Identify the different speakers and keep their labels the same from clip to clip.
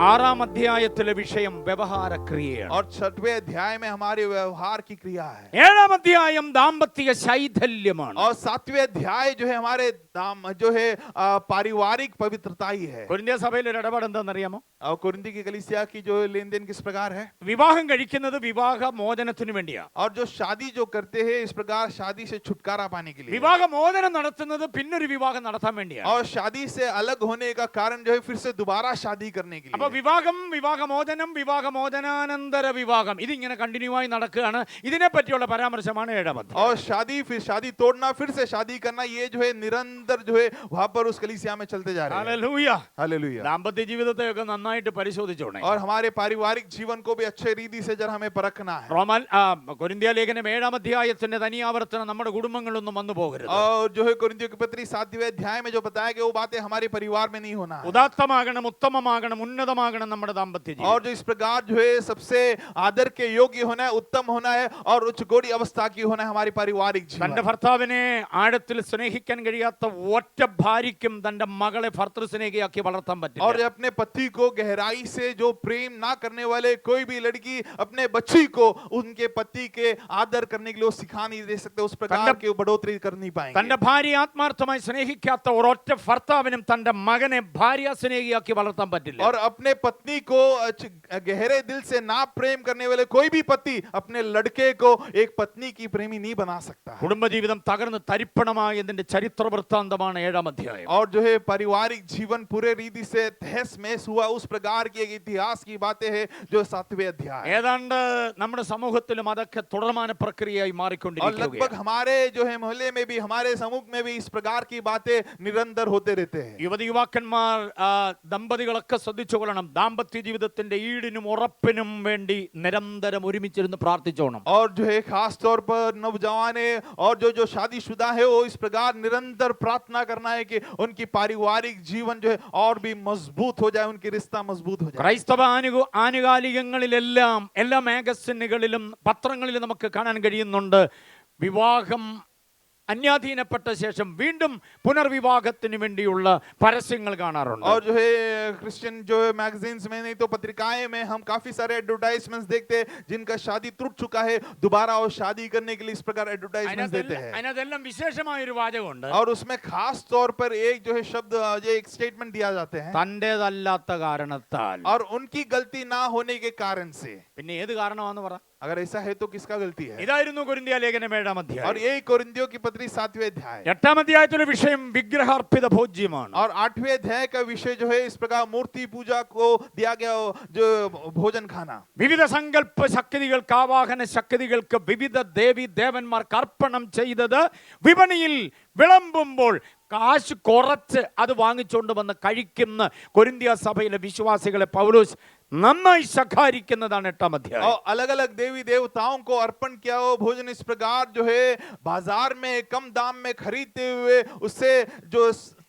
Speaker 1: ആറാം അധ്യായത്തിലെ വിഷയം വ്യവഹാരക്രിയയാണ്.
Speaker 2: और 6वें अध्याय में हमारे व्यवहार की क्रिया है.
Speaker 1: ഏഴാം അധ്യായം ദാമ്പത്യ ശൈഥല്യമാണ്.
Speaker 2: और 7वें अध्याय जो है हमारे जो है पारिवारिक पवित्रता ही है.
Speaker 1: കൊരിന്ത്യ സഭയിലെ ഒരു ഇടപാട് എന്താണെന്നറിയാമോ?
Speaker 2: और कुरिन्थी की कलीसिया की जो लेन देन किस प्रकार है?
Speaker 1: വിവാഹം കഴിക്കുന്നത് വിവാഹ മോചനത്തിന് വേണ്ടിയാണ്.
Speaker 2: और जो शादी जो करते हैं इस प्रकार शादी से छुटकारा पाने के लिए.
Speaker 1: വിവാഹ മോചനം നടത്തുന്നത് പിന്നൊരു വിവാഹം നടത്താൻ വേണ്ടിയാണ്.
Speaker 2: और शादी से अलग होने का कारण जो है फिर से दोबारा शादी करने के लिए.
Speaker 1: അപ്പോൾ വിവാഹം, വിവാഹമോചനം, വിവാഹമോചനാനന്തര വിവാഹം ഇതിങ്ങനെ കണ്ടിന്യൂ ആയി നടക്കുകയാണ്. ഇതിനെ പറ്റിയുള്ള പരാമർശമാണ് ഏഴാം അധ്യായം.
Speaker 2: और शादी फिर शादी तोड़ना फिर से शादी करना ये जो है निरंतर जो है वहां पर उस कलीसिया में चलते जा रहे हैं.
Speaker 1: ഹല്ലേലൂയ.
Speaker 2: हालेलुया.
Speaker 1: ദാമ്പത്യ ജീവിതത്തെ ഒക്കെ നന്നായിട്ട് പരിശോധിച്ചോണേ.
Speaker 2: और हमारे पारिवारिक जीवन को भी अच्छे रीति से जरा हमें परखना है.
Speaker 1: കൊരിന്ത്യ ലേഖനം ഏഴാം അധ്യായത്തിന്റെ തനിയാവർത്തനം നമ്മുടെ കുടുംബങ്ങളിലൊന്നും വന്നു പോകരുത്.
Speaker 2: और जो है कुरिन्थियों की पत्री 7वें अध्याय में जो बताया कि वो बातें हमारे परिवार में नहीं होना है.
Speaker 1: ഉദാത്തമാകണം, ഉത്തമമാകണം, ഉന്നതമാകണം നമ്മുടെ ദാമ്പത്യ ജീവിതം.
Speaker 2: और जो इस प्रकार जो है सबसे आदर के योग्य होना है, उत्तम होना है और उच्च कोटि अवस्था की होना है हमारी पारिवारिक जीवन.
Speaker 1: തന്റെ ഭർത്താവിനെ ആഴത്തിൽ സ്നേഹിക്കാൻ കഴിയാത്ത ഒറ്റ ഭാര്യയ്ക്കും തന്റെ മകളെ ഭർത്തൃ സ്നേഹിയാക്കി വളർത്താൻ പറ്റില്ല.
Speaker 2: और अपने पति को गहराई से जो प्रेम ना करने वाले कोई भी लड़की अपने बच्ची को उनके पति के आदर करने के लिए सिखा नहीं दे सकते. उस प्रकार की बढ़ोतरी कर नहीं पाएंगे.
Speaker 1: തന്റെ ഭാര്യ ആത്മാർത്ഥമായി സ്നേഹിക്കാത്ത ഒരൊറ്റ ഭർത്താവിനും തന്റെ മകനെ ഭാര്യ സ്നേഹിയാക്കി വളർത്താൻ പറ്റില്ല.
Speaker 2: और अपने पत्नी को गहरे दिल से ना प्रेम करने वाले कोई भी पति अपने लड़के को एक पत्नी की प्रेमी नहीं बना सकता.
Speaker 1: കുടുംബജീവിതം തകർന്ന് തരിപ്പണമായതിന്റെ ചരിത്ര വൃത്താന്തമാണ് ഏഴാം അധ്യായം.
Speaker 2: और जो है पारिवारिक जीवन पूरे रीति से तहस महस हुआ उस प्रकार की एक इतिहास की बातें हैं जो 7वें अध्याय.
Speaker 1: ഏതാണ്ട് നമ്മുടെ സമൂഹത്തിലും അതൊക്കെ തുടർമാന പ്രക്രിയയായി
Speaker 2: और
Speaker 1: മാറിക്കൊണ്ടിരിക്കുകയാണ്.
Speaker 2: लगभग हमारे जो है मोहल्ले में भी हमारे समूह में भी इस प्रकार की बातें निरंतर होते रहते हैं.
Speaker 1: യുവതി യുവാക്കന്മാർ ദമ്പതികളൊക്കെ ശ്രദ്ധിച്ചുകൊള്ളണം. ദാമ്പത്യ ജീവിതത്തിന്റെ ഈടിനും ഉറപ്പിനും വേണ്ടി നിരന്തരം ഒരുമിച്ചിരുന്ന് പ്രാർത്ഥിച്ചോണം.
Speaker 2: और जो है खास तौर पर नौजवाने और जो शादीशुदा है वो इस प्रकार निरंतर प्रार्थना करना है कि उनकी पारिवारिक जीवन जो है और भी मजबूत हो जाए, उनकी रिश्ता मजबूत हो जाए.
Speaker 1: ക്രൈസ്തവ ആനുകാലികങ്ങളിലെല്ലാം എല്ലാ മാഗസിനുകളിലും പത്രങ്ങളിലും നമുക്ക് കാണാൻ കഴിയുന്നുണ്ട്. വിവാഹം അന്യാധീനപ്പെട്ട ശേഷം വീണ്ടും പുനർവിവാഹത്തിന് വേണ്ടിയുള്ള പരസ്യങ്ങൾ കാണാറുണ്ട്.
Speaker 2: और जो है क्रिश्चियन जो है मैगजीन्स में नहीं तो पत्रिकाएं में हम काफी सारे एडवर्टाइजमेंट्स देखते हैं जिनका शादी टूट चुका है दोबारा और शादी करने के लिए इस प्रकार एडवर्टाइजमेंट्स देते हैं.
Speaker 1: അതിനകത്തെല്ലാം വിശേഷമായ ഒരു വാചകമുണ്ട്.
Speaker 2: और उसमें खास तौर पर एक जो है शब्द जो एक स्टेटमेंट दिया जाते हैं
Speaker 1: തന്റേതല്ലാത്ത കാരണത്താൽ.
Speaker 2: और उनकी गलती ना होने के कारण से.
Speaker 1: പിന്നെ ഏത് കാരണമാണെന്ന് പറ.
Speaker 2: अगर ऐसा है तो किसका गलती है?
Speaker 1: ഇതായിരുന്നു കൊരിന്ത്യ ലേഖനം ഏഴാം അധ്യായം.
Speaker 2: और यही कोरिन्थियों की पत्री 7वें अध्याय.
Speaker 1: എട്ടാം അധ്യായത്തിലെ വിഷയം വിഗ്രഹാർപ്പിത ഭോജ്യമാണ്.
Speaker 2: और 8वें अध्याय का विषय जो है इस प्रकार मूर्ति पूजा को दिया गया जो भोजन खाना.
Speaker 1: വിവിധ സങ്കല്പ ശക്തികൾക്ക്, ആവാഹന ശക്തികൾക്ക് വിവിധ ദേവി ദേവന്മാർക്ക് അർപ്പണം ചെയ്തത് വിപണിയിൽ വിളമ്പുമ്പോൾ കാശ് കുറച്ച് അത് വാങ്ങിച്ചുകൊണ്ട് വന്ന് കഴിക്കുന്ന കൊരിന്ത്യ സഭയിലെ വിശ്വാസികളെ പൗലോസ് നന്നായി ശകാരിക്കുന്നതാണ് എട്ടാം അധ്യായം.
Speaker 2: और अलग अलग देवी देवताओं को अर्पण किया हुआ भोजन इस प्रकार जो है बाजार में कम दाम में खरीदते हुए उससे जो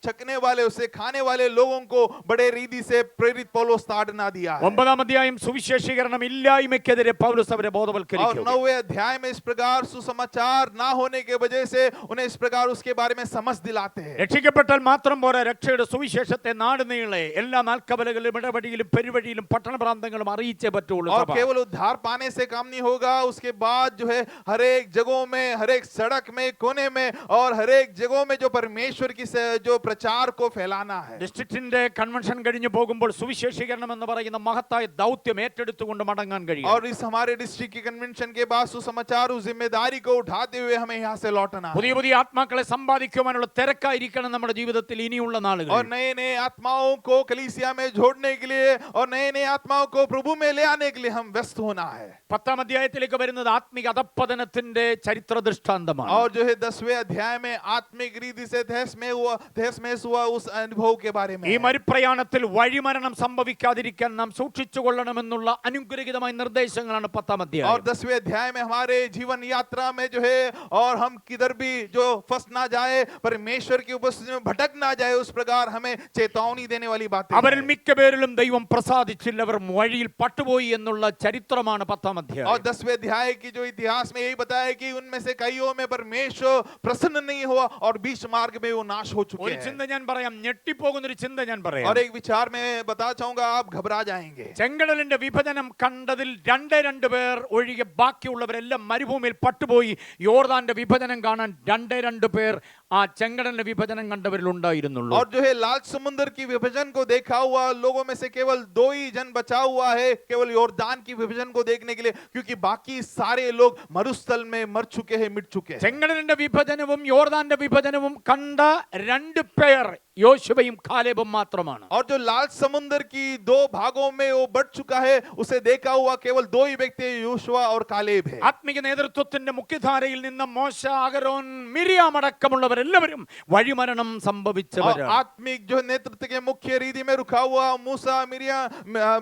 Speaker 2: छकने वाले उसे खाने वाले लोगों को बड़े रीति से प्रेरित पौलुस ताड़ना दिया है.
Speaker 1: ഒമ്പതാം അധ്യായം സുവിശേഷീകരണം ഇല്ലായ്മയ്ക്കെതിരെ പൗലോസ് അവരെ
Speaker 2: और
Speaker 1: ബോധവൽക്കരിക്കുന്നു.
Speaker 2: 9वें अध्याय में इस प्रकार सुसमाचार ना होने के वजह से उन्हें इस प्रकार उसके बारे में समझ दिलाते हैं.
Speaker 1: രക്ഷിക്കപ്പെട്ടാൽ മാത്രം പോരാ, രക്ഷയുടെ സുവിശേഷത്തെ നാടുനീളെ എല്ലാ നാൽക്കവലകളിലും ഇടവഴിയിലും പെരുവഴിയിലും പട്ടണ പ്രാന്തങ്ങളും അറിയിച്ചേ പറ്റുള്ളൂ.
Speaker 2: और केवल उद्धार पाने से काम नहीं होगा, उसके बाद जो है हर एक जगहों में, हर एक सड़क में, कोने में और हर एक जगहों में जो परमेश्वर की जो प्रचार को फैलाना है.
Speaker 1: ഡിസ്ട്രിക്റ്റിന്റെ കൺവെൻഷൻ കഴിഞ്ഞു പോകുമ്പോൾ സുവിശേഷീകരണം എന്ന് പറയുന്ന മഹത്തായ ദൗത്യം ഏറ്റെടുത്തുകൊണ്ട് മടങ്ങാൻ കഴിയും.
Speaker 2: और इस हमारे डिस्ट्रिक्ट की कन्वेंशन के बाद सुसमाचार उस जिम्मेदारी को उठाते हुए हमें यहाँ से लौटना है.
Speaker 1: പുതിയ പുതിയ ആത്മാക്കളെ സമ്പാദിക്കുവാനുള്ള തിരക്കായിരിക്കണം നമ്മുടെ ജീവിതത്തിൽ ഇനിയുള്ള നാളുകൾ.
Speaker 2: और नए नए आत्माओं को कलीसिया में जोड़ने के लिए और नए नए आत्माओं को प्रभु में ले आने के लिए हम व्यस्त होना है.
Speaker 1: പത്താം അധ്യായത്തിലേക്ക് വരുന്നത് ആത്മിക അധപ്പതനത്തിന്റെ ചരിത്ര ദൃഷ്ടാന്തമാണ്.
Speaker 2: और जो है 10वें अध्याय में आत्मिक रीति से तहस महस हुआ उस अनुभव के बारे में.
Speaker 1: ഈ മരുപ്രയാണത്തിൽ വഴിമരണം സംഭവിക്കാതിരിക്കാൻ നാം സൂക്ഷിച്ചുകൊള്ളണമെന്നുള്ള അനുഗ്രഹീതമായ നിർദ്ദേശങ്ങളാണ് പത്താം അധ്യായം.
Speaker 2: और 10वें अध्याय में हमारे जीवन यात्रा में जो है और हम किधर भी जो फंस ना जाए, परमेश्वर की उपस्थिति में भटक ना जाए, उस प्रकार हमें चेतावनी देने वाली बातें.
Speaker 1: അവരിൽ മിക്കപേരിലും ദൈവം പ്രസാദിച്ചില്ല, അവർ വഴിയിൽ പട്ടുപോയി എന്നുള്ള ചരിത്രമാണ് പത്താം അധ്യായം.
Speaker 2: और 10वें अध्याय की जो इतिहास में यही बताया कि उनमें से कईयों में परमेश्वर प्रसन्न नहीं हुआ और बीच मार्ग में वो नाश हो चुके हैं.
Speaker 1: ചിന്ത ഞാൻ പറയാം, ഞെട്ടിപ്പോകുന്ന ഒരു ചിന്ത ഞാൻ പറയാം.
Speaker 2: और एक विचार में बताना चाहूंगा, आप घबरा जाएंगे.
Speaker 1: ചെങ്കടലിന്റെ വിഭജനം കണ്ടതിൽ രണ്ടേ പേർ ഒഴികെ ബാക്കിയുള്ളവരെല്ലാം മരുഭൂമിയിൽ പട്ടുപോയി. യോർദാന്റെ വിഭജനം കാണാൻ രണ്ടേ പേർ ആ ചെങ്കടലിന്റെ വിഭജനം കണ്ടവരിൽ ഉണ്ടായിരുന്നുള്ളൂ.
Speaker 2: और जो है लाल समुद्र की विभाजन को देखा हुआ लोगों में से केवल 2 ही जन बचा हुआ है, केवल योर्दान की विभाजन को देखने के लिए, क्योंकि बाकी सारे लोग मरुस्थल में मर चुके हैं, मिट चुके हैं.
Speaker 1: ചെങ്കടലിന്റെ വിഭജനവും യോർദാന്റെ വിഭജനവും കണ്ട 2 പേർ യോശുവയും കാലേബും മാത്രമാണ്.
Speaker 2: और जो लाल समुद्र की 2 भागों में वो बढ़ चुका है, उसे देखा हुआ केवल 2 ही व्यक्ति योशुआ और कालेब है.
Speaker 1: ആത്മീയ നേതൃത്വത്തിന്റെ മുഖ്യധാരയിൽ നിന്ന് മോശ, അഹരോൻ, മിരിയാം അടക്കമുള്ളവരെല്ലാവരും വഴിമരണം
Speaker 2: और
Speaker 1: സംഭവിച്ചവരാണ്.
Speaker 2: आत्मिक जो नेतृत्व के मुख्य रीति में रुका हुआ मूसा,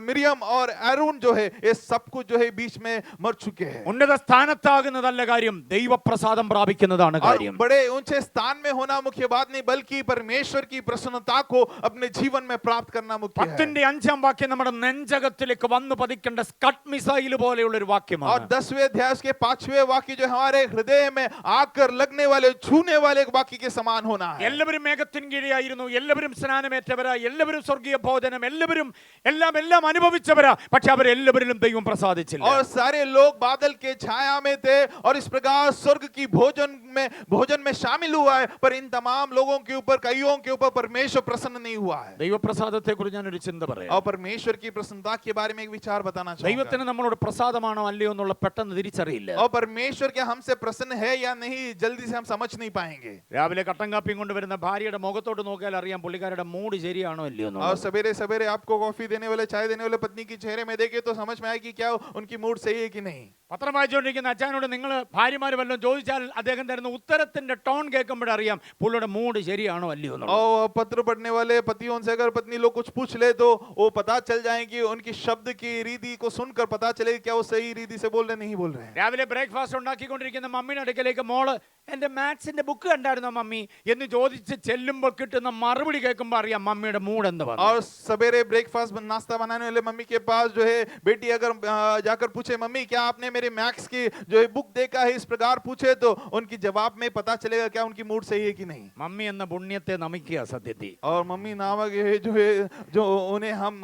Speaker 2: मिरियम और एरून जो है, ये सब कुछ जो है बीच में मर चुके हैं.
Speaker 1: ഉന്നത സ്ഥാനത്താകുന്നതല്ല കാര്യം, ദൈവപ്രസാദം പ്രാപിക്കുന്നതാണ്
Speaker 2: और
Speaker 1: കാര്യം.
Speaker 2: बड़े ऊंचे स्थान में होना मुख्य बात नहीं, बल्कि परमेश्वर की प्रसन्नता को अपने जीवन में प्राप्त करना मुख्य है.
Speaker 1: 10-5 വാക്യം നമ്മുടെ നെഞ്ചകത്തിലേക്ക് വന്നു പതിക്കേണ്ട സ്കട്ട് മിസൈൽ പോലെയുള്ള ഒരു
Speaker 2: और
Speaker 1: വാക്യമാണ്.
Speaker 2: 10वें अध्याय के 5वें वाक्य जो हमारे हृदय में आकर लगने वाले, छूने वाले वाक्य के समान होना है.
Speaker 1: എല്ലാവരും മേഘത്തിൻ കീഴിലായിരുന്നു, എല്ലാവരും സ്നാനമേറ്റവരാ, എല്ലാവരും സ്വർഗീയ ഭോജനം, എല്ലാവരും എല്ലാം അനുഭവിച്ചവരാ. പക്ഷെ അവരെല്ലാവരിലും ദൈവം പ്രസാദിച്ചില്ല.
Speaker 2: और सारे लोग बादल के छाया में थे और इस प्रकार स्वर्ग की भोजन में शामिल हुआ है, पर इन तमाम लोगों के ऊपर, कईयों के ऊपर परमेश्वर प्रसन्न नहीं हुआ है.
Speaker 1: ദൈവപ്രസാദത്തെ കുറിച്ച് ഞാനൊരു ചിന്ത പറയാം.
Speaker 2: और परमेश्वर की प्रसन्नता के बारे में एक विचार बताना चाहूंगा.
Speaker 1: ദൈവത്തിന് നമ്മളോട് പ്രസാദമാണോ അല്ലയോ എന്നുള്ള പെട്ടെന്ന് തിരിച്ചറിയില്ല.
Speaker 2: और परमेश्वर क्या हमसे प्रसन्न है या नहीं, जल्दी से हम समझ नहीं पाएंगे.
Speaker 1: രാവിലെ കട്ടൻ കാപ്പിയും കൊണ്ടുവരുന്ന ഭാര്യയുടെ മുഖത്തോട്ട് നോക്കിയാൽ അറിയാം പുള്ളിക്കാരുടെ മൂഡ് ശരിയാണോ അല്ലയോ
Speaker 2: और
Speaker 1: എന്നുള്ളത്.
Speaker 2: सवेरे सवेरे आपको कॉफी देने वाले, चाय देने वाले पत्नी की चेहरे में देखे तो समझ में आएगी क्या उनकी मूड सही है कि नहीं.
Speaker 1: പത്രം വായിച്ചുകൊണ്ടിരിക്കുന്ന അച്ഛനോട് നിങ്ങൾ ഭാര്യമാർ വല്ലതും ചോദിച്ചാൽ അദ്ദേഹം തരുന്ന ഉത്തരത്തിന്റെ ടോൺ കേൾക്കുമ്പോഴറിയാം പുള്ളിയുടെ മൂഡ് ശരിയാണോ അല്ലയോ എന്നുള്ളത്.
Speaker 2: और पत्र पढ़ने वाले पतियों से अगर पत्नी लोग कुछ पूछ ले तो वो पता चल जाएगी, उनकी शब्द की रीति को सुनकर पता चलेगी क्या वो सही रीति से बोल रहे नहीं बोल रहे हैं.
Speaker 1: രാവിലെ ബ്രേക്ക്ഫാസ്റ്റ് ഉണ്ടാക്കിക്കൊണ്ടിരിക്കുന്ന മമ്മിയുടെ അടുക്കലേക്ക് മോള് എന്റെ മാത്സിന്റെ ബുക്ക് കണ്ടായിരുന്നോ മമ്മി എന്ന് ചോദിച്ച് ചെല്ലുമ്പോൾ കിട്ടുന്ന മറുപടി കേൾക്കുമ്പോൾ അറിയാം മമ്മിയുടെ മൂഡ് എന്ത് വന്നു.
Speaker 2: और सवेरे ब्रेकफास्ट नाश्ता बनाने वाले मम्मी के पास जो है बेटी अगर जाकर पूछे मम्मी क्या आपने मेरे मैथ्स की जो है बुक देखा है, इस प्रकार पूछे तो उनकी जवाब में पता चलेगा क्या उनकी मूड सही है कि नहीं.
Speaker 1: മമ്മി എന്ന പുണ്യത്തെ നമിക്കുക സത്യത്തിൽ.
Speaker 2: और मम्मी नामक ये जो उन्हें हम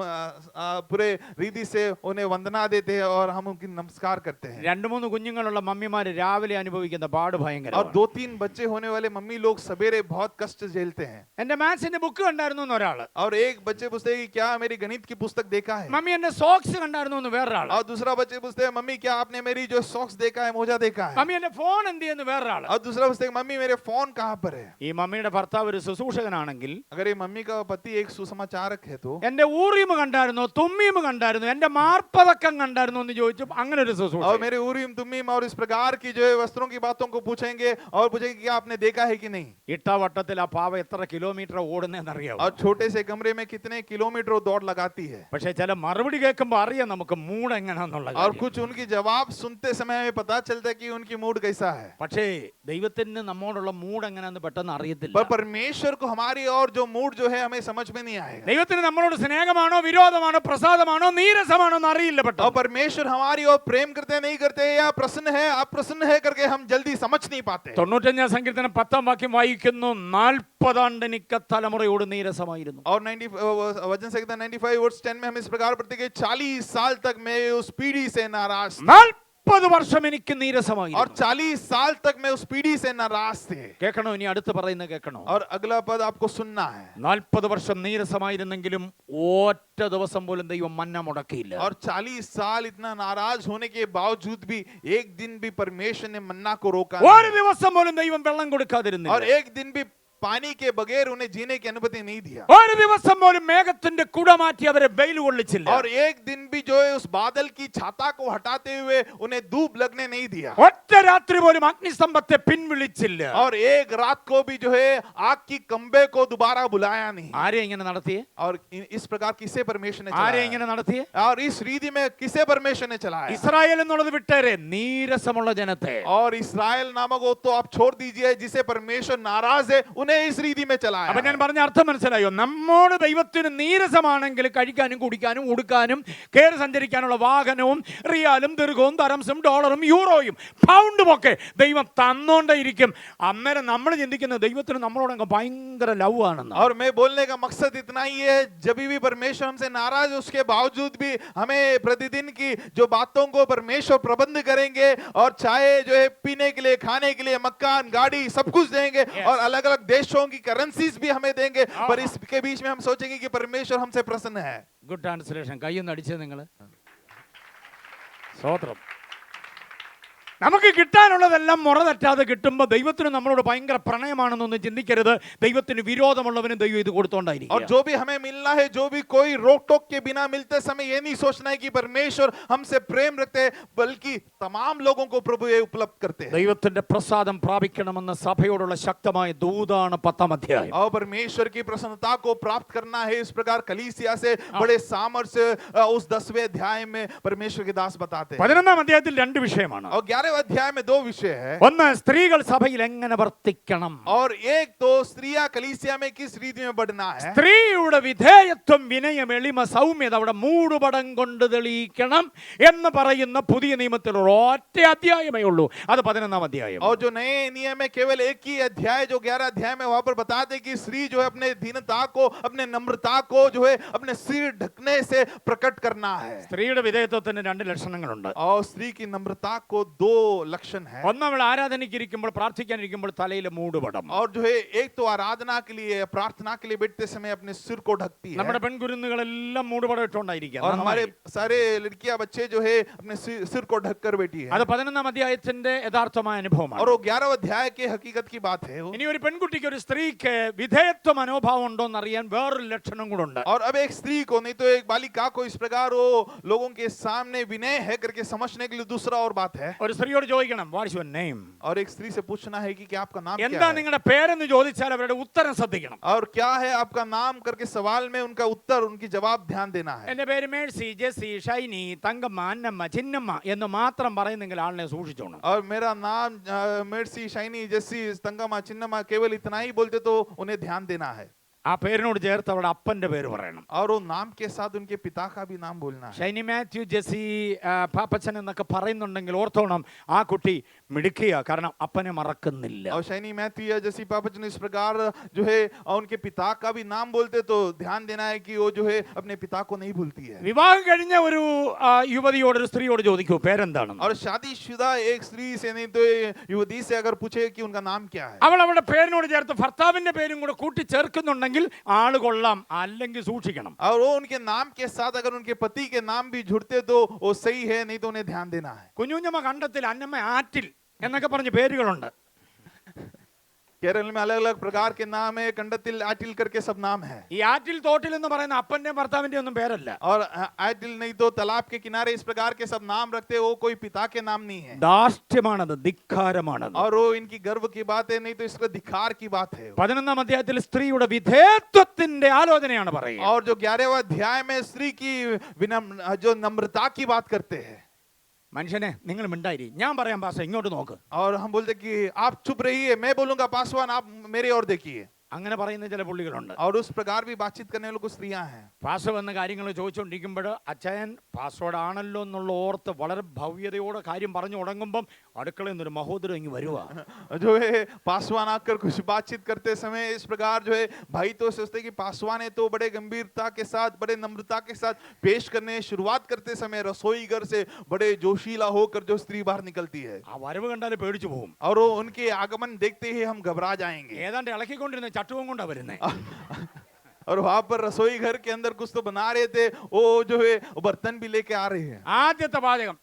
Speaker 2: पूरे रीति से उन्हें वंदना देते हैं और हम उनकी नमस्कार करते हैं.
Speaker 1: 2-3 കുഞ്ഞുങ്ങളുള്ള മമ്മിമാര് രാവിലെ അനുഭവിക്കുന്ന പാട് ഭയങ്കര.
Speaker 2: और 2-3 बच्चे होने वाले मम्मी लोग सवेरे बहुत कष्ट झेलते हैं.
Speaker 1: എന്റെ മാത്സിന്റെ ബുക്ക് കണ്ടായിരുന്നു എന്ന് ഒരാള്.
Speaker 2: और एक बच्चे पूछते हैं कि क्या मेरी गणित की पुस्तक देखा है.
Speaker 1: മമ്മി എന്റെ സോക്സ് കണ്ടായിരുന്നു എന്ന് വേറൊരാള്.
Speaker 2: और दूसरा बच्चे पूछते हैं मम्मी क्या आपने मेरी जो सॉक्स देखा है, मोजा देखा है.
Speaker 1: മമ്മി എന്റെ ഫോൺ എന്ത് ചെയ്യുന്നു വേറൊരാള്.
Speaker 2: और दूसरा पूछते हैं मम्मी मेरे फोन कहाँ पर है.
Speaker 1: ഈ മമ്മിയുടെ ഭർത്താവ് ഒരു ശുശ്രൂഷകനാണെങ്കിൽ
Speaker 2: अगर ये मम्मी का पति एक सुसमाचारक है तो
Speaker 1: എന്റെ ഊറീം കണ്ടായിരുന്നു, തുമ്മീം കണ്ടായിരുന്നു, എന്റെ മാർപ്പതക്കം കണ്ടായിരുന്നു എന്ന് ചോദിച്ചു. അങ്ങനെ ഒരു ശുശ്രൂഷ.
Speaker 2: और मेरे उरीम तुमीम और इस प्रकार की जो है वस्त्रों की बातों को पूछेंगे और पूछेंगे क्या आपने देखा है कि नहीं.
Speaker 1: ഇട്ടാവട്ടത്തിൽ ആ പാവ എത്ര കിലോമീറ്റർ ഓടുന്നതെന്ന് അറിയാം.
Speaker 2: और छोटे से कमरे में कितने किलोमीटर दौड़ लगाती है.
Speaker 1: പക്ഷെ ചില മറുപടി കേൾക്കുമ്പോൾ അറിയാം നമുക്ക് മൂഡ് എങ്ങനെയാണെന്നുള്ളത്.
Speaker 2: और कुछ उनकी जवाब सुनते समय हमें पता चलता है कि उनकी मूड कैसा है.
Speaker 1: പക്ഷേ ദൈവത്തിന് നമ്മോടുള്ള മൂഡ് എങ്ങനെയാണെന്ന് പെട്ടെന്ന് അറിയത്തില്ല.
Speaker 2: पर परमेश्वर को हमारी और जो मूड जो है हमें समझ में नहीं आएगा.
Speaker 1: ദൈവത്തിന് നമ്മളോട് സ്നേഹമാണോ വിരോധമാണോ പ്രസാദമാണോ നീരസമാണോ എന്ന് അറിയില്ല
Speaker 2: और
Speaker 1: പെട്ടെന്ന്.
Speaker 2: परमेश्वर हमारी और प्रेम करते नहीं करते या प्रसन्न है अप्रसन्न है करके हम जल्दी समझ नहीं पाते.
Speaker 1: 95 സങ്കീർത്തനം 10 വാക്യം വായിക്കുന്നു, 40 ആണ്ടിനിക്ക തലമുറയോട് നീരസമായിരുന്നു.
Speaker 2: और 90 वचन संहिता 95 वर्ष 10 में हम इस प्रकार पढ़ते हैं कि 40 साल तक मैं उस पीढ़ी से नाराज था.
Speaker 1: 40 വർഷം എനിക്ക്
Speaker 2: और
Speaker 1: നീരസമായിരുന്നു.
Speaker 2: 40 साल तक मैं उस पीढ़ी से नाराज थे.
Speaker 1: കേൾക്കണോ? ഇനി അടുത്ത് പറയുന്നത് കേൾക്കണോ?
Speaker 2: और अगला पद आपको सुनना है.
Speaker 1: 40 വർഷം നീരസമായിരുന്നെങ്കിലും ഒറ്റ ദിവസം പോലും ദൈവം മന്ന മുടക്കിയില്ല.
Speaker 2: और 40 साल इतना नाराज होने के बावजूद भी एक दिन भी परमेश्वर ने मन्ना को रोका
Speaker 1: ഒരു
Speaker 2: नहीं.
Speaker 1: ദിവസം പോലും ദൈവം വെള്ളം
Speaker 2: और
Speaker 1: കൊടുക്കാതിരുന്നില്ല.
Speaker 2: एक दिन भी पानी के बगैर उन्हें जीने की अनुमति नहीं दिया.
Speaker 1: ഒരു ദിവസം പോലും മേഘത്തിന്റെ കുട മാറ്റി അവരെ വെയിൽ കൊള്ളിച്ചില്ല.
Speaker 2: और एक दिन भी जो है उस बादल की छाता को हटाते हुए उन्हें धूप लगने नहीं दिया.
Speaker 1: ഒറ്റ രാത്രി പോലും അഗ്നിസ്തംഭത്തെ പിൻവിളിച്ചില്ല.
Speaker 2: और एक रात को भी जो है आग की कंबे को दोबारा बुलाया नहीं.
Speaker 1: ആരെ ഇങ്ങനെ നടത്തിയേ?
Speaker 2: और इस प्रकार किसे परमेश्वर ने
Speaker 1: ആരെ
Speaker 2: चलाया?
Speaker 1: ഇങ്ങനെ നടത്തിയേ?
Speaker 2: और इस रीति में किसे परमेश्वर ने चलाया?
Speaker 1: ഇസ്രായേൽ എന്നുള്ളത് വിട്ടേരെ, നീരസമുള്ള ജനത്തെ.
Speaker 2: और इस्राएल नामक वो तो आप छोड़ दीजिए, जिसे परमेश्वर नाराज है उन्हें उन्हें इस रीति में चलाया
Speaker 1: അപ്പൊ ഞാൻ
Speaker 2: है।
Speaker 1: പറഞ്ഞ അർത്ഥം മനസ്സിലായോ? നമ്മോട് ദൈവത്തിന് നീരസമാണെങ്കിൽ കഴിക്കാനും കുടിക്കാനും ഉടുക്കാനും കയറി സഞ്ചരിക്കാനുള്ള വാഹനവും റിയാലും ദീർഘവും ദറംസും ഡോളറും യൂറോയും പൗണ്ടും ഒക്കെ ദൈവം തന്നോണ്ടേയിരിക്കും. അന്നേരം നമ്മൾ ചിന്തിക്കുന്നത് ദൈവത്തിന് നമ്മളോട് ഭയങ്കര ലവ് ആണെന്ന്.
Speaker 2: और मैं बोलने का मकसद इतना ही है, जब भी परमेश्वर हमसे नाराज है उसके बावजूद भी हमें प्रतिदिन की जो बातों को परमेश्वर प्रबंध करेंगे और चाहे जो है पीने के लिए, खाने के लिए, मकान, गाड़ी सब कुछ देंगे और अलग अलग देशों की करेंसीज भी हमें देंगे, पर इसके बीच में हम सोचेंगे कि परमेश्वर हमसे प्रसन्न है।
Speaker 1: Good translation. കൈയൊന്ന് അടിച്ചത് നിങ്ങൾ. സ്തോത്രം. നമുക്ക് കിട്ടാനുള്ളതെല്ലാം മുറ തെറ്റാതെ കിട്ടുമ്പോൾ ദൈവത്തിന് നമ്മളോട് ഭയങ്കര പ്രണയമാണെന്നൊന്നും ചിന്തിക്കരുത്. ദൈവത്തിന് വിരോധമുള്ളവന് ദൈവം ഇത് കൊടുത്തോണ്ടായിരിക്കും.
Speaker 2: और जो भी हमें मिलना है, जो भी कोई रोक टोक के बिना मिलते समय ये नहीं सोचना है कि परमेश्वर हमसे प्रेम रखते हैं, बल्कि तमाम लोगों को प्रभु ये उपलब्ध करते हैं।
Speaker 1: ദൈവത്തിന്റെ പ്രസാദം പ്രാപിക്കണമെന്ന സഭയോടുള്ള ശക്തമായ ദൂതാണ് 10-ാം അധ്യായം.
Speaker 2: और परमेश्वर की प्रसन्नता को प्राप्त करना है, इस प्रकार कलीसिया से बड़े सामर्थ्य उस 10वें अध्याय में परमेश्वर के दास बताते हैं।
Speaker 1: 11-ാം അധ്യായത്തിൽ രണ്ട് വിഷയമാണ്.
Speaker 2: और 11वें अध्याय में 2 विषय है।
Speaker 1: ഒന്ന്, സ്ത്രീകൾ സഭയിൽ എങ്ങനെ വർത്തിക്കണം.
Speaker 2: और एक तो स्त्रियां कलीसिया में किस रीति में बढ़ना है।
Speaker 1: സ്ത്രീയുടെ വിധേയത്വം, വിനയം, എളിമ, സൗമ്യത അവിടെ മൂടുപടം കൊണ്ട് തെളിയിക്കണം എന്ന് പറയുന്ന പുതിയ നിയമത്തിലുള്ള ഒറ്റ അധ്യായമേ ഉള്ളൂ. അത് 11-ാം അധ്യായം.
Speaker 2: और जो नए नियम में केवल एक ही अध्याय, जो 11 अध्याय में वहां पर बताते कि स्त्री जो है अपने दीनता को, अपने नम्रता को जो है अपने सिर ढकने से प्रकट करना है।
Speaker 1: സ്ത്രീയുടെ വിധേയത്വത്തിന് രണ്ട് ലക്ഷണങ്ങളുണ്ട്.
Speaker 2: और स्त्री की नम्रता को 2 लक्षण है।
Speaker 1: ഒന്ന്, അവൾ ആരാധനയ്ക്കിരിക്കുമ്പോൾ, പ്രാർത്ഥിക്കാനിരിക്കുമ്പോൾ തലയിലെ മൂടുപടം.
Speaker 2: और जो है एक तो आराधना के लिए, प्रार्थना के लिए बैठते समय अपने सिर को ढकती है।
Speaker 1: നമ്മുടെ പെൺകുരുന്നുകളെല്ലാം മൂടുപടം ഇട്ടുകൊണ്ടായിരിക്കുക.
Speaker 2: और हमारे सारे लड़कियां बच्चे जो है अपने सिर को ढककर बैठी है।
Speaker 1: അത് 11-ാം അധ്യായത്തിന്റെ യഥാർത്ഥമായ അനുഭവമാണ്.
Speaker 2: और वो 11वें अध्याय के हकीकत की बात है वो।
Speaker 1: ഇനി ഒരു പെൺകുട്ടിക്ക്, ഒരു സ്ത്രീക്ക് വിധേയത്വ മനോഭാവം ഉണ്ടോ എന്നറിയാൻ വേറൊരു ലക്ഷണം കൂടെ ഉണ്ട്.
Speaker 2: और अब एक स्त्री को, नहीं तो एक बालिका को इस प्रकार वो लोगों के सामने विनय है करके समझने के लिए दूसरा और बात है।
Speaker 1: ഒരു സ്ത്രീയോട് ചോദിക്കണം, വാട്ട് ഈസ് യുവർ നെയിം.
Speaker 2: और एक स्त्री से पूछना है कि क्या आपका नाम क्या
Speaker 1: എന്താ
Speaker 2: है।
Speaker 1: നിങ്ങളുടെ പേരെന്ന് ചോദിച്ചാൽ അവരുടെ ഉത്തരം ശ്രദ്ധിക്കണം.
Speaker 2: और क्या है आपका नाम करके सवाल में उनका उत्तर, उनकी जवाब ध्यान देना है।
Speaker 1: എന്റെ പേര് മേഴ്സി, ജെസ്സി, ഷൈനി, തങ്കമ്മ, അന്നമ്മ, ചിന്നമ്മ എന്ന് മാത്രം പറയുന്നെങ്കിൽ ആളിനെ സൂക്ഷിച്ചോണം.
Speaker 2: और मेरा नाम मेर्सी, शाइनी, जस्सी, तंगमा, चिन्नमा केवल इतना ही बोलते तो उन्हें ध्यान देना है।
Speaker 1: ആ പേരിനോട് ചേർത്ത് അവരുടെ അപ്പന്റെ പേര് പറയണം.
Speaker 2: और वो नाम के साथ उनके पिता का भी नाम बोलना है।
Speaker 1: ഷൈനി, മാത്യു, ജെസ്സി, പാപ്പച്ചൻ എന്നൊക്കെ പറയുന്നുണ്ടെങ്കിൽ ഓർത്തോണം, ആ കുട്ടി മിടുക്കിയ, കാരണം അപ്പനെ മറക്കുന്നില്ല.
Speaker 2: और शैनी मैथ्यू या जैसी पापचन इस प्रकार जो है उनके पिता का भी नाम बोलते तो ध्यान देना है कि वो जो है अपने पिता को नहीं भूलती है।
Speaker 1: വിവാഹം കഴിഞ്ഞ ഒരു യുവതിയോട്, ഒരു സ്ത്രീയോട് ചോദിക്കൂ പേരെന്താണെന്ന്.
Speaker 2: और शादीशुदा एक स्त्री से, नहीं तो युवती से अगर पूछे कि उनका नाम क्या है,
Speaker 1: അവൾ അവളുടെ പേരിനോട് ചേർത്ത് ഭർത്താവിന്റെ പേരും കൂടെ കൂട്ടി ചേർക്കുന്നുണ്ടെങ്കിൽ ആള് കൊള്ളാം, അല്ലെങ്കിൽ സൂക്ഷിക്കണം.
Speaker 2: और वो उनके नाम के साथ अगर उनके पति के नाम भी जुड़ते तो वो सही है, नहीं तो उन्हें ध्यान देना है।
Speaker 1: കുഞ്ഞുഞ്ഞമ്മ കണ്ടത്തിൽ, അന്നമ്മ ആറ്റിൽ എന്നൊക്കെ പറഞ്ഞ് പേരുകളുണ്ട്.
Speaker 2: केरल में अलग अलग प्रकार के नाम है, कंडतिल, आटिल करके सब नाम है।
Speaker 1: ഈ ആറ്റിൽ തോട്ടിൽ എന്ന് പറയുന്ന അപ്പന്റെ ഭർത്താവിന്റെ ഒന്നും പേരല്ല.
Speaker 2: और आटिल नहीं तो तालाब के किनारे इस प्रकार के सब नाम रखते, वो कोई पिता के नाम नहीं है।
Speaker 1: ധാർഷ്ട്യമാണത്, ധിക്കാരമാണത്.
Speaker 2: और वो इनकी गर्व की बात है, नहीं तो इसका धिकार की बात है।
Speaker 1: 11-ാം അധ്യായത്തിൽ സ്ത്രീയുടെ വിധേയത്വത്തിന്റെ ആലോചനയാണ് പറയുക.
Speaker 2: और जो 11वें अध्याय में स्त्री की जो नम्रता की बात करते हैं।
Speaker 1: മനുഷ്യനെ, നിങ്ങൾ മിണ്ടായിരി, ഞാൻ പറയാം പാസ്റ്റർ, ഇങ്ങോട്ട് നോക്ക്.
Speaker 2: और हम बोलते कि आप चुप रहिए, मैं बोलूंगा पासवान, आप मेरी ओर देखिए।
Speaker 1: അങ്ങനെ പറയുന്ന ചില പുള്ളികളുണ്ട്.
Speaker 2: और उस प्रकार भी बातचीत करने वालों को स्त्रियां हैं।
Speaker 1: പാസ്റ്റർ വന്ന കാര്യങ്ങൾ ചോദിച്ചുകൊണ്ടിരിക്കുമ്പോൾ അച്ഛൻ പാസ്റ്ററോടാണല്ലോ എന്നുള്ള ഓർത്ത് വളരെ ഭവ്യതയോടെ കാര്യം പറഞ്ഞു തുടങ്ങുമ്പം അടുക്കളയിൽ നിന്നൊരു മഹോദരം ഇങ്ങ് വരുവാ.
Speaker 2: जो है पासवान आकर कुछ बातचीत करते समय इस प्रकार जो है भाई तो सोचते कि पासवान है तो बड़े गंभीरता के साथ, बड़े नम्रता के साथ पेश करने शुरुआत करते समय रसोई घर से बड़े जोशीला होकर जो स्त्री बाहर निकलती है।
Speaker 1: ആ വരവ് കണ്ടാൽ പേടിച്ചു പോകും.
Speaker 2: और वो उनके आगमन देखते ही हम घबरा जाएंगे।
Speaker 1: ഏതാണ്ട് ഇളക്കിക്കൊണ്ടിരുന്ന ചട്ടുവും കൊണ്ടാ വരുന്നേ.
Speaker 2: और वहां पर रसोई घर के अंदर कुछ तो बना रहे थे, वो जो है वो बर्तन भी लेके आ रहे हैं।
Speaker 1: ആദ്യത്തെ വാചകം,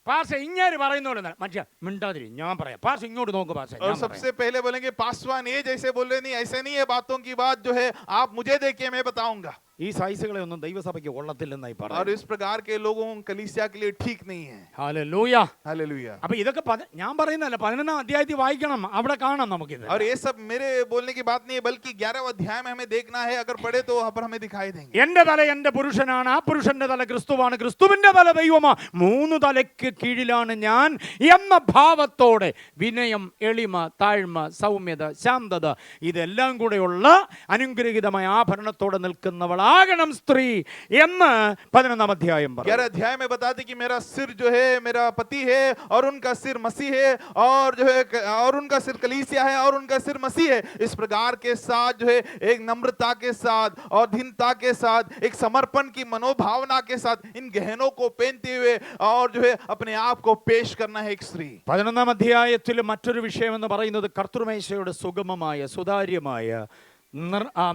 Speaker 1: പാസ്റ്റർ ഇങ്ങനെ പറയുന്ന പോലെ മനുഷ്യ മിണ്ടാതിരി, ഞാൻ പറയാം. പാസ്റ്റർ ഇങ്ങോട്ട് നോക്ക് പാസ്റ്റർ.
Speaker 2: और सबसे पहले बोलेंगे पासवान ये जैसे बोल रहे, नहीं ऐसे नहीं है, बातों की बात जो है आप मुझे देखिए, मैं बताऊंगा।
Speaker 1: ഈ സൈസുകളെ ഒന്നും ദൈവസഭയ്ക്ക് കൊള്ളത്തില്ലെന്നായി
Speaker 2: और
Speaker 1: പറഞ്ഞു.
Speaker 2: इस प्रकार के लोगों कलीसिया के लिए ठीक नहीं है.
Speaker 1: ഹല്ലേലൂയ.
Speaker 2: हालेलुया.
Speaker 1: അപ്പൊ ഇതൊക്കെ ഞാൻ പറയുന്നതല്ല, 11-ാം അധ്യായത്തിൽ വായിക്കണം, അവിടെ കാണാം നമുക്കിത്.
Speaker 2: और ये सब मेरे बोलने की बात नहीं है, बल्कि 11वें अध्याय में हमें देखना है. अगर पढ़े तो वहां पर हमें दिखाई देंगे.
Speaker 1: എന്റെ തല എന്റെ പുരുഷനാണ്, ആ പുരുഷന്റെ തല ക്രിസ്തുവാണ്, ക്രിസ്തുവിന്റെ തല ദൈവമാ, 3 തലയ്ക്ക് കീഴിലാണ് ഞാൻ എന്ന ഭാവത്തോടെ വിനയം, എളിമ, താഴ്മ, സൗമ്യത, ശാന്തത ഇതെല്ലാം കൂടെയുള്ള അനുഗ്രഹീതമായ ആഭരണത്തോടെ നിൽക്കുന്നവളാകണം സ്ത്രീ എന്ന് 11-ാം അധ്യായം പറയും.
Speaker 2: 11 अध्याय में बताते कि मेरा सिर जो है मेरा पति है और उनका सिर मसीह है, और जो है और उनका सिर कलीसिया है और उनका सिर मसीह है. इस प्रकार के साथ जो है एक नम्रता के साथ और दीनता के साथ, एक समर्पण की मनोभावना के साथ इन गहनों को पहनते हुए और जो है अपने आप को पेश करना है एक स्त्री.
Speaker 1: 11-ാം അധ്യായത്തിൽ മറ്റൊരു വിഷയം എന്ന് പറയുന്നത് കർത്തൃമേശയുടെ സുഗമമായ സുതാര്യമായ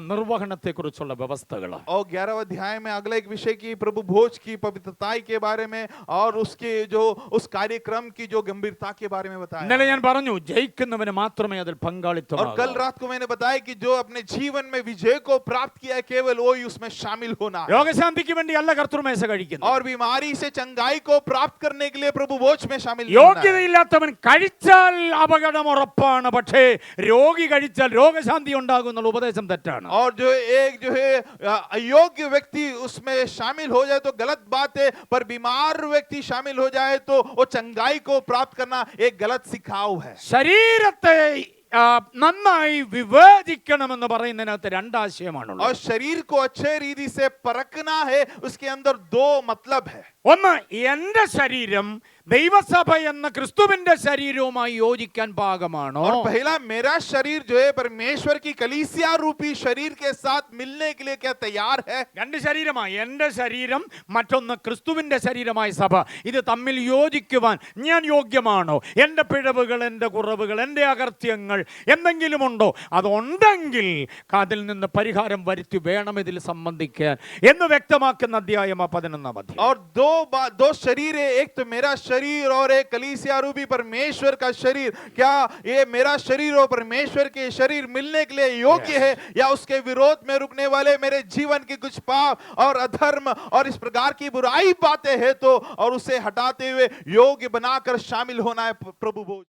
Speaker 1: നിർവഹണത്തെ കുറിച്ചുള്ള വ്യവസ്ഥകളാണ്.
Speaker 2: और 11वें अध्याय में अगला एक विषय की प्रभु भोज की पवित्रताई के बारे में और उसके जो उस कार्यक्रम की जो गंभीरता के बारे में बताया.
Speaker 1: ഇന്നലെ ഞാൻ പറഞ്ഞു ജയിക്കുന്നവന് മാത്രമേ അതിൽ
Speaker 2: और कल
Speaker 1: പങ്കാളിത്തമാകൂ.
Speaker 2: रात को मैंने बताया कि जो अपने जीवन में विजय को प्राप्त किया है केवल वो ही उसमें शामिल होना है.
Speaker 1: രോഗശാന്തിക്ക് വേണ്ടിയല്ല കർത്തൃമേശ കഴിക്കുന്നത്.
Speaker 2: और बीमारी से चंगाई को प्राप्त करने के लिए प्रभु भोज में शामिल होना है.
Speaker 1: യോഗ്യതയില്ലാത്തവൻ കഴിച്ചാൽ അപകടം ഉറപ്പാണ്, പക്ഷേ രോഗി കഴിച്ചാൽ രോഗശാന്തി ഉണ്ടാകുന്നുള്ള ഉപദേശം തെറ്റാണ്.
Speaker 2: और जो एक जो है अयोग्य व्यक्ति उसमें शामिल हो जाए तो गलत बात है, पर बीमार व्यक्ति शामिल हो जाए तो वो चंगाई को प्राप्त करना एक गलत सिखाव है.
Speaker 1: ശരീരത്തെ നന്നായി വിവേചിക്കണമെന്ന് പറയുന്നതിനകത്ത് 2 ആശയമാണുള്ളത്.
Speaker 2: और शरीर को अच्छे रीति से परखना है, उसके अंदर 2 मतलब है.
Speaker 1: ഒന്ന്, എന്റെ ശരീരം ദൈവസഭ എന്ന ക്രിസ്തുവിന്റെ ശരീരവുമായി യോജിക്കാൻ പാകമാണോ?
Speaker 2: और पहला मेरा शरीर जो है परमेश्वर की कलीसिया रूपी शरीर के साथ मिलने के लिए क्या तैयार है.
Speaker 1: 2 ശരീരമായി, എന്റെ ശരീരം മറ്റൊന്ന് ക്രിസ്തുവിന്റെ ശരീരമായ സഭ, ഇത് തമ്മിൽ യോജിക്കുവാൻ ഞാൻ യോഗ്യമാണോ? എന്റെ പിഴവുകൾ, എന്റെ കുറവുകൾ, എന്റെ അകൃത്യങ്ങൾ എന്തെങ്കിലും ഉണ്ടോ? അതുണ്ടെങ്കിൽ അതിൽ നിന്ന് പരിഹാരം വരുത്തി വേണം ഇതിൽ സംബന്ധിക്കാൻ എന്ന് വ്യക്തമാക്കുന്ന അധ്യായം 11-ാം അധ്യായം.
Speaker 2: और दो शरीर है, एक तो मेरा शरीर और एक कलीसिया रूपी परमेश्वर का शरीर. क्या ये मेरा शरीर और परमेश्वर के शरीर मिलने के लिए योग्य है, या उसके विरोध में रुकने वाले मेरे जीवन के कुछ पाप और अधर्म और इस प्रकार की बुराई बातें हैं तो और उसे हटाते हुए योग्य बनाकर शामिल होना है प्रभु भोज.